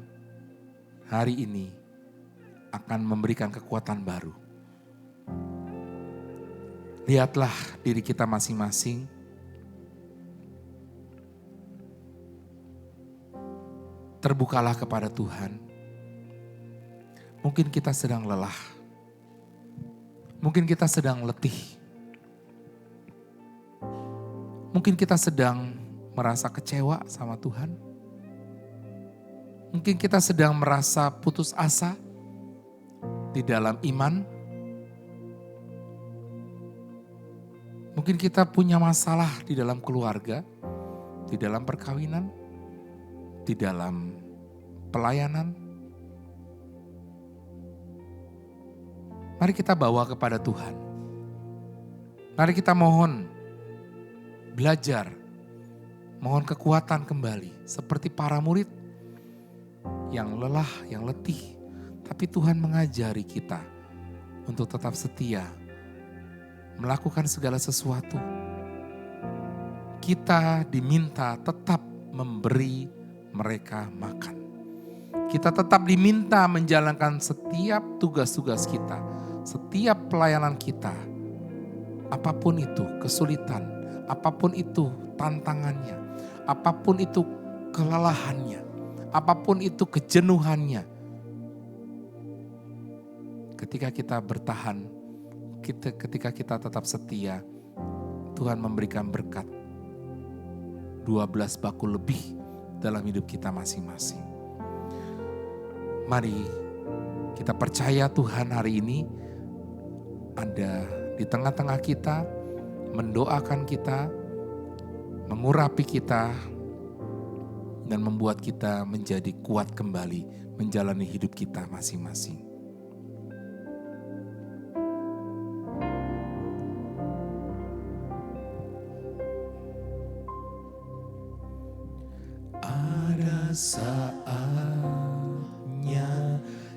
hari ini akan memberikan kekuatan baru. Lihatlah diri kita masing-masing. Terbukalah kepada Tuhan. Mungkin kita sedang lelah. Mungkin kita sedang letih. Mungkin kita sedang merasa kecewa sama Tuhan. Mungkin kita sedang merasa putus asa di dalam iman. Mungkin kita punya masalah di dalam keluarga, di dalam perkawinan, di dalam pelayanan. Mari kita bawa kepada Tuhan. Mari kita mohon belajar, mohon kekuatan kembali. Seperti para murid yang lelah, yang letih. Tapi Tuhan mengajari kita untuk tetap setia, melakukan segala sesuatu. Kita diminta tetap memberi mereka makan. Kita tetap diminta menjalankan setiap tugas-tugas kita, setiap pelayanan kita. Apapun itu kesulitan, apapun itu tantangannya, apapun itu kelelahannya, apapun itu kejenuhannya. Ketika kita bertahan, ketika kita tetap setia, Tuhan memberikan berkat 12 bakul lebih dalam hidup kita masing-masing. Mari kita percaya Tuhan hari ini ada di tengah-tengah kita, mendoakan kita, mengurapi kita, dan membuat kita menjadi kuat kembali menjalani hidup kita masing-masing. Ada saatnya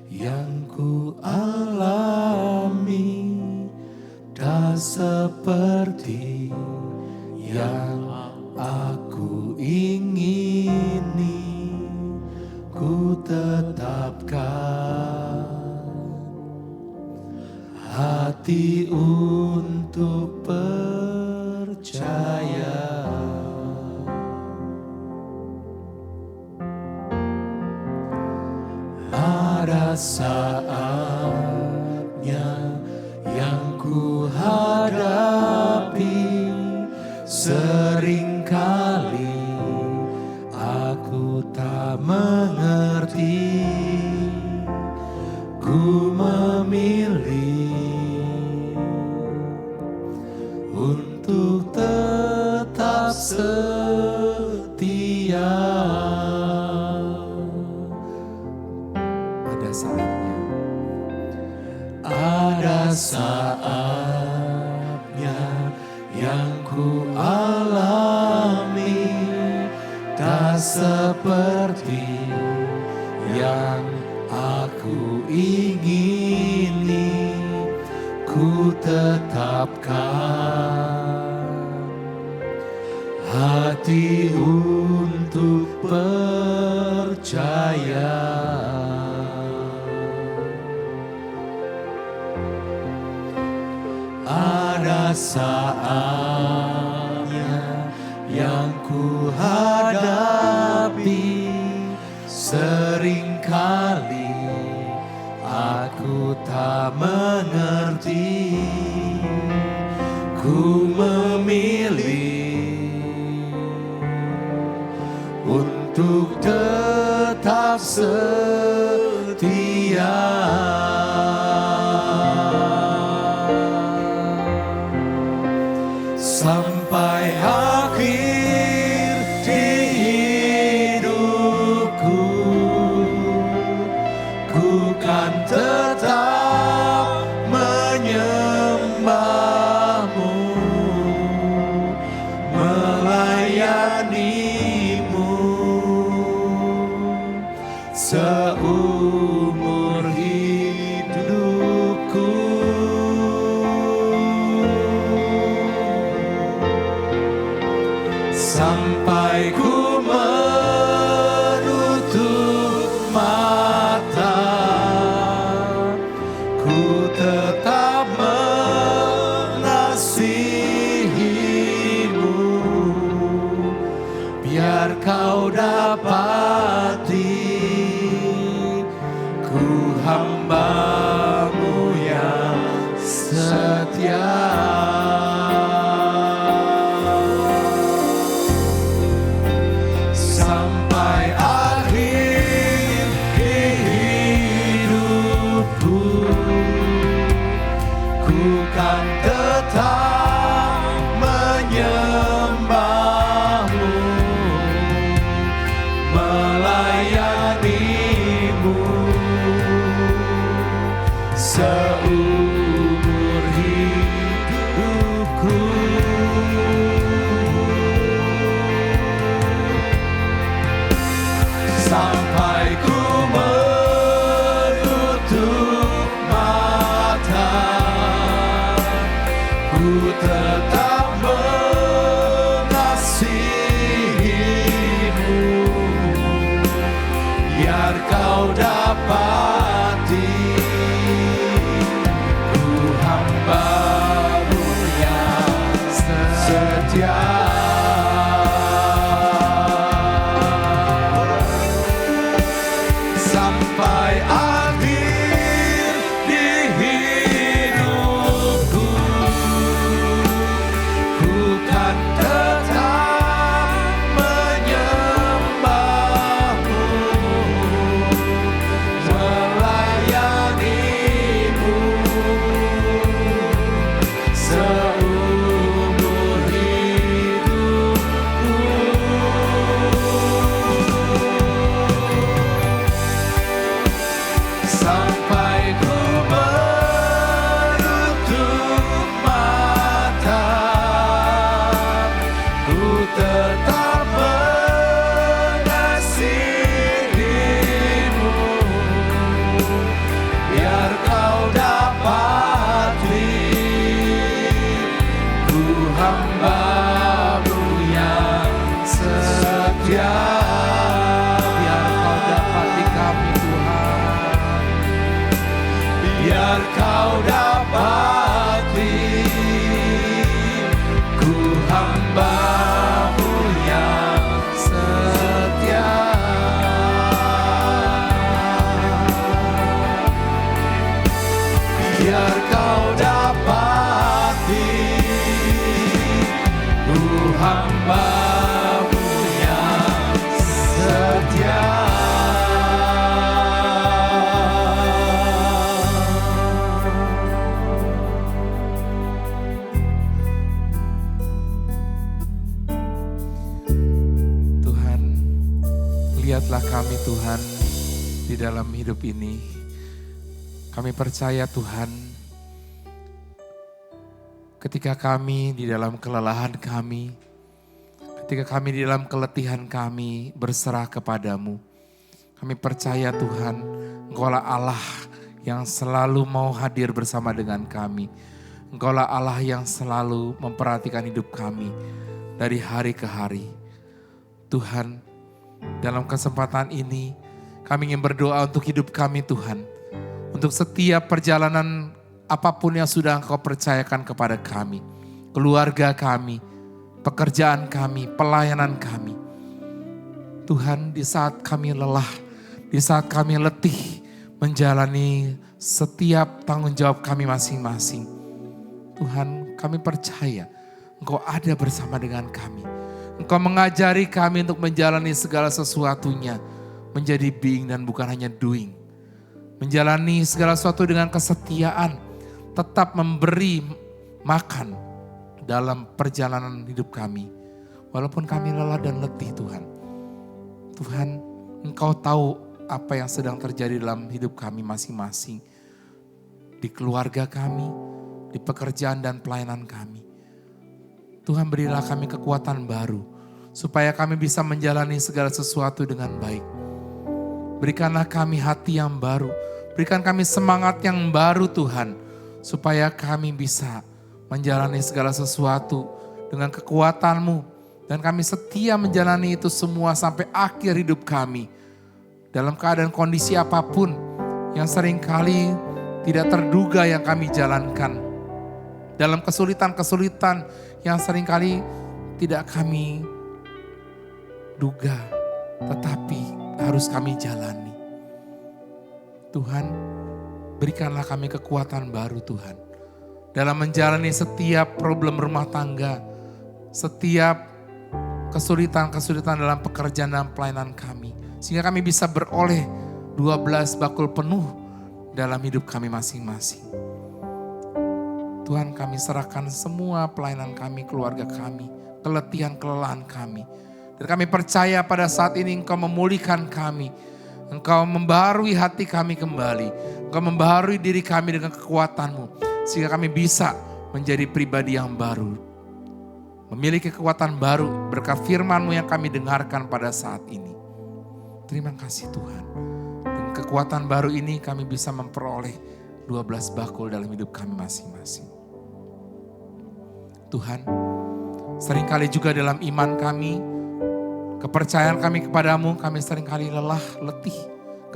yang ku alami, tak seperti yang aku ingini. Ku tetapkan hati untuk percaya. Ada saatnya yang ku hadapi, seringkali aku tak tak mengerti, ku memilih untuk tetap setia. Ada saatnya, ada saatnya yang ku alami, tak seperti yang aku ingini. Ku tetapkan hati untuk percaya. Ada saatnya yang ku hadapi, seringkali aku tak mengerti, ku memilih untuk tetap setia. Sampai akhir di hidupku, ku kan tetap menyembahmu, melayanimu seumur hidupku. Sampai ku menutup mata, ku tetap mengasihimu, biar kau dapati ku hamba-Mu yang setia. Sampai akhir hidupku, ku kan tetap menyembahmu, melayanimu seumur hidupku. Sampai ku menutup mata, ku tetap mengasihimu, biar kau dapati ku hamba-Mu yang setia. Sampai akhir di hidupku, ku kan tetap menyembahmu, melayanimu seumur hidupku. Sampai ku menutup mata, ku tetap mengasihimu, biar kau dapati ku hamba-Mu yang setia. biar kau dapati kami Tuhan. Biar kau dapati ku hamba-Mu yang setia. Biar kau dapati ku hamba-Mu yang setia. Tuhan di dalam hidup ini. Kami percaya Tuhan, ketika kami di dalam kelelahan kami, ketika kami di dalam keletihan kami berserah kepadamu, kami percaya Tuhan, Engkaulah Allah yang selalu mau hadir bersama dengan kami. Engkaulah Allah yang selalu memperhatikan hidup kami dari hari ke hari. Tuhan, dalam kesempatan ini kami ingin berdoa untuk hidup kami Tuhan. Untuk setiap perjalanan apapun yang sudah Engkau percayakan kepada kami. Keluarga kami, pekerjaan kami, pelayanan kami. Tuhan, di saat kami lelah, di saat kami letih menjalani setiap tanggung jawab kami masing-masing. Tuhan, kami percaya Engkau ada bersama dengan kami. Engkau mengajari kami untuk menjalani segala sesuatunya menjadi being dan bukan hanya doing. Menjalani segala sesuatu dengan kesetiaan, tetap memberi makan dalam perjalanan hidup kami. Walaupun kami lelah dan letih Tuhan. Tuhan, Engkau tahu apa yang sedang terjadi dalam hidup kami masing-masing. Di keluarga kami, di pekerjaan dan pelayanan kami. Tuhan, berilah kami kekuatan baru, supaya kami bisa menjalani segala sesuatu dengan baik. Berikanlah kami hati yang baru, berikan kami semangat yang baru Tuhan, supaya kami bisa menjalani segala sesuatu dengan kekuatan-Mu. Dan kami setia menjalani itu semua sampai akhir hidup kami. Dalam keadaan kondisi apapun yang seringkali tidak terduga yang kami jalankan. Dalam kesulitan-kesulitan yang seringkali tidak kami duga, tetapi harus kami jalani. Tuhan, berikanlah kami kekuatan baru Tuhan. Dalam menjalani setiap problem rumah tangga, setiap kesulitan-kesulitan dalam pekerjaan dan pelayanan kami. Sehingga kami bisa beroleh 12 bakul penuh dalam hidup kami masing-masing. Tuhan, kami serahkan semua pelayanan kami, keluarga kami, keletihan, kelelahan kami. Dan kami percaya pada saat ini Engkau memulihkan kami. Engkau membaharui hati kami kembali. Engkau membaharui diri kami dengan kekuatan-Mu. Sehingga kami bisa menjadi pribadi yang baru. Memiliki kekuatan baru berkat firman-Mu yang kami dengarkan pada saat ini. Terima kasih Tuhan. Dengan kekuatan baru ini kami bisa memperoleh 12 bakul dalam hidup kami masing-masing. Tuhan, seringkali juga dalam iman kami, kepercayaan kami kepadamu, kami seringkali lelah, letih,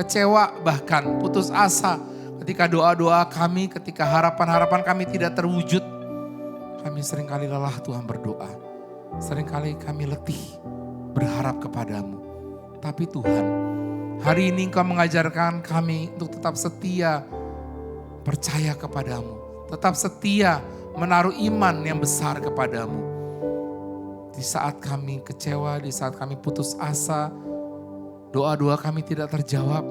kecewa, bahkan putus asa. Ketika doa-doa kami, ketika harapan-harapan kami tidak terwujud, kami seringkali lelah Tuhan berdoa. Seringkali kami letih berharap kepadamu. Tapi Tuhan, hari ini Engkau mengajarkan kami untuk tetap setia, percaya kepadamu. Tetap setia menaruh iman yang besar kepadamu. Di saat kami kecewa, di saat kami putus asa, doa-doa kami tidak terjawab,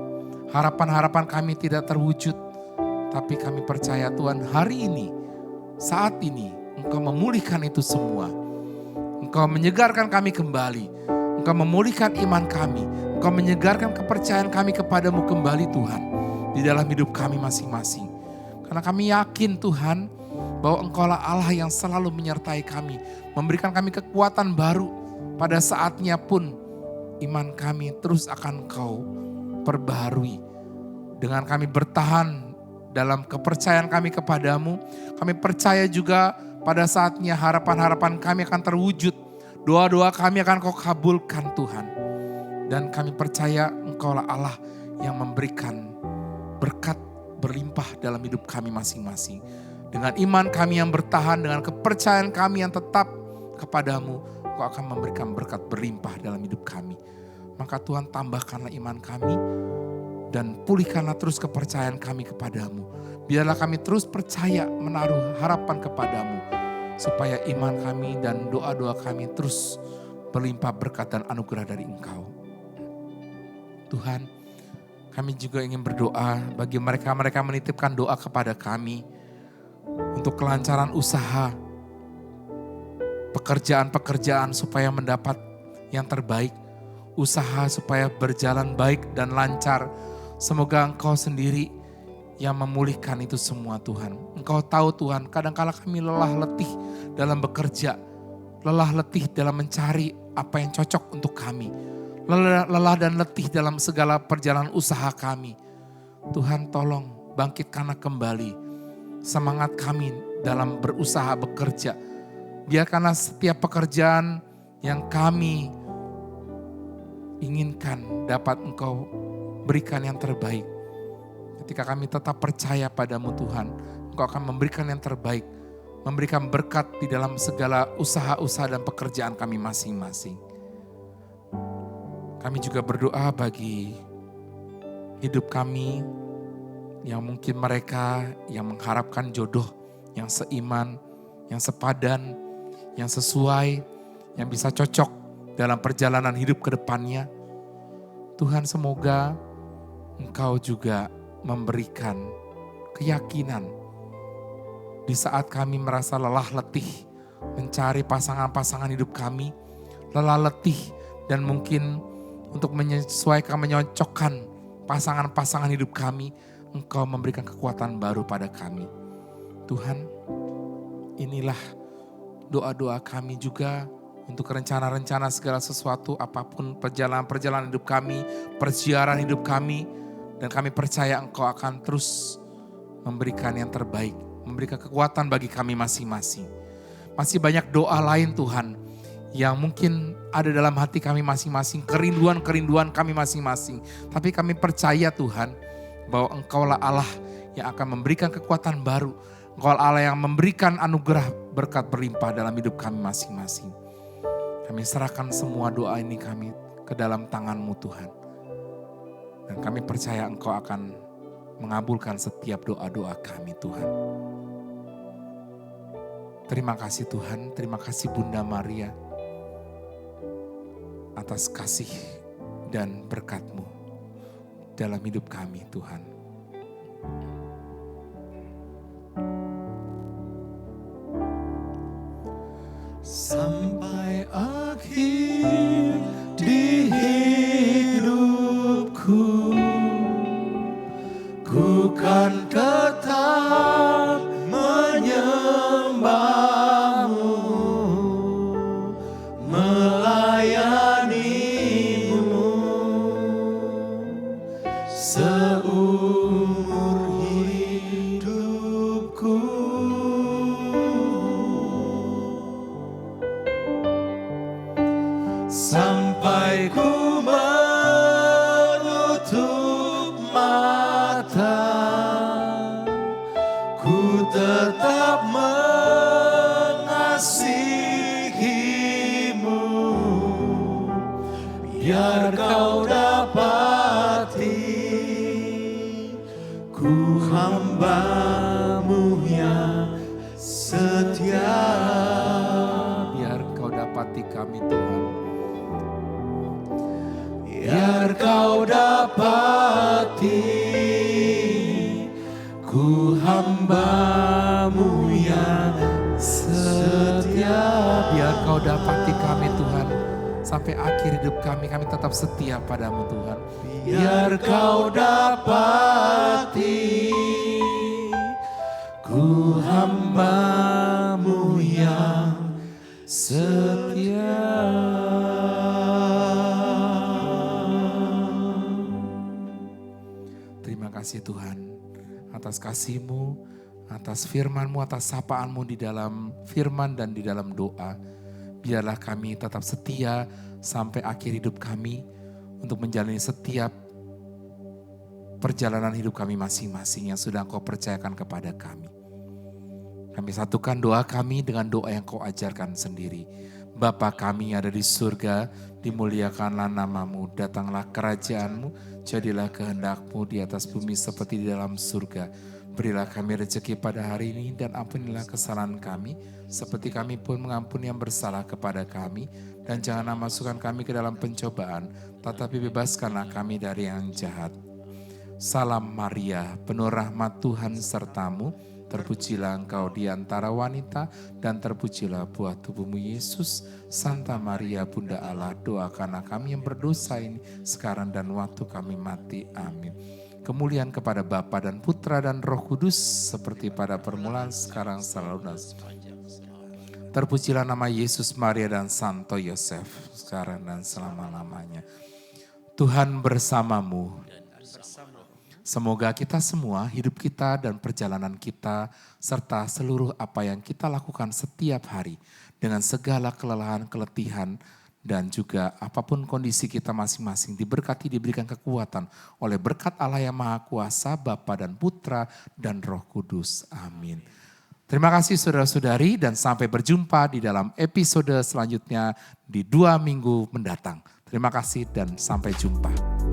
harapan-harapan kami tidak terwujud. Tapi kami percaya Tuhan, hari ini, saat ini, Engkau memulihkan itu semua. Engkau menyegarkan kami kembali. Engkau memulihkan iman kami. Engkau menyegarkan kepercayaan kami kepadamu kembali Tuhan. Di dalam hidup kami masing-masing. Karena kami yakin Tuhan, bahwa Engkaulah Allah yang selalu menyertai kami. Memberikan kami kekuatan baru. Pada saatnya pun iman kami terus akan Engkau perbaharui. Dengan kami bertahan dalam kepercayaan kami kepadamu. Kami percaya juga pada saatnya harapan-harapan kami akan terwujud. Doa-doa kami akan Kau kabulkan Tuhan. Dan kami percaya Engkaulah Allah yang memberikan berkat berlimpah dalam hidup kami masing-masing. Dengan iman kami yang bertahan, dengan kepercayaan kami yang tetap kepadamu, Kau akan memberikan berkat berlimpah dalam hidup kami. Maka Tuhan, tambahkanlah iman kami dan pulihkanlah terus kepercayaan kami kepadamu. Biarlah kami terus percaya menaruh harapan kepadamu, supaya iman kami dan doa-doa kami terus berlimpah berkat dan anugerah dari Engkau. Tuhan, kami juga ingin berdoa bagi mereka-mereka menitipkan doa kepada kami untuk kelancaran usaha, pekerjaan-pekerjaan supaya mendapat yang terbaik. usaha supaya berjalan baik dan lancar. Semoga Engkau sendiri yang memulihkan itu semua Tuhan. Engkau tahu Tuhan, kadang-kala kami lelah letih dalam bekerja. Lelah letih dalam mencari apa yang cocok untuk kami. Lelah dan letih dalam segala perjalanan usaha kami. Tuhan tolong bangkitkanlah kembali semangat kami dalam berusaha bekerja. Biarkanlah setiap pekerjaan yang kami inginkan dapat Engkau berikan yang terbaik. Ketika kami tetap percaya padamu Tuhan, Engkau akan memberikan yang terbaik. Memberikan berkat di dalam segala usaha-usaha dan pekerjaan kami masing-masing. Kami juga berdoa bagi hidup kami yang mungkin mereka yang mengharapkan jodoh yang seiman, yang sepadan, yang sesuai, yang bisa cocok dalam perjalanan hidup ke depannya. Tuhan, semoga Engkau juga memberikan keyakinan di saat kami merasa lelah letih mencari pasangan-pasangan hidup kami, lelah letih dan mungkin untuk menyesuaikan, menyocokkan pasangan-pasangan hidup kami, Engkau memberikan kekuatan baru pada kami. Tuhan, inilah doa-doa kami juga untuk rencana-rencana segala sesuatu, apapun perjalanan-perjalanan hidup kami, persiaran hidup kami, dan kami percaya Engkau akan terus memberikan yang terbaik, memberikan kekuatan bagi kami masing-masing. Masih banyak doa lain Tuhan, yang mungkin ada dalam hati kami masing-masing, kerinduan-kerinduan kami masing-masing. Tapi kami percaya Tuhan, bahwa Engkaulah Allah yang akan memberikan kekuatan baru. Engkau Allah yang memberikan anugerah berkat berlimpah dalam hidup kami masing-masing. Kami serahkan semua doa ini kami ke dalam tangan-Mu Tuhan. Dan kami percaya Engkau akan mengabulkan setiap doa-doa kami Tuhan. Terima kasih Tuhan, terima kasih Bunda Maria atas kasih dan berkat-Mu dalam hidup kami Tuhan. Sampai akhir di hidupku, ku kan tetap menyembah-Mu, melayani-Mu seumur hidupku. Sampai ku menutup mata, ku tetap mengasihi-Mu, biar Kau dapati ku hamba-Mu yang setia. Biar Kau dapati kami Tuhan. Biar Kau dapati ku hamba-Mu yang setia. Biar Kau dapati kami Tuhan. Sampai akhir hidup kami tetap setia padamu Tuhan. Biar Kau dapati ku hamba-Mu yang setia. Terima kasih Tuhan atas kasih-Mu, atas firman-Mu, atas sapaan-Mu di dalam firman dan di dalam doa. Biarlah kami tetap setia sampai akhir hidup kami untuk menjalani setiap perjalanan hidup kami masing-masing yang sudah Engkau percayakan kepada kami. Kami satukan doa kami dengan doa yang Kau ajarkan sendiri. Bapa kami yang ada di surga, dimuliakanlah nama-Mu, datanglah kerajaan-Mu, jadilah kehendak-Mu di atas bumi seperti di dalam surga. Berilah kami rezeki pada hari ini dan ampunilah kesalahan kami, seperti kami pun mengampuni yang bersalah kepada kami. Dan janganlah masukkan kami ke dalam pencobaan, tetapi bebaskanlah kami dari yang jahat. Salam Maria, penuh rahmat Tuhan sertamu, Terpujilah engkau di antara wanita dan terpujilah buah tubuhmu Yesus. Santa Maria Bunda Allah, doakanlah kami yang berdosa ini sekarang dan waktu kami mati. Amin. Kemuliaan kepada Bapa dan Putra dan Roh Kudus seperti pada permulaan sekarang selalu dan terpujilah nama Yesus, Maria dan Santo Yosef sekarang dan selama-lamanya. Tuhan bersamamu. Semoga kita semua, hidup kita dan perjalanan kita, serta seluruh apa yang kita lakukan setiap hari, dengan segala kelelahan, keletihan, dan juga apapun kondisi kita masing-masing, diberkati, diberikan kekuatan oleh berkat Allah yang Maha Kuasa, Bapa dan Putra dan Roh Kudus. Amin. Terima kasih saudara-saudari dan sampai berjumpa di dalam episode selanjutnya di 2 minggu mendatang. Terima kasih dan sampai jumpa.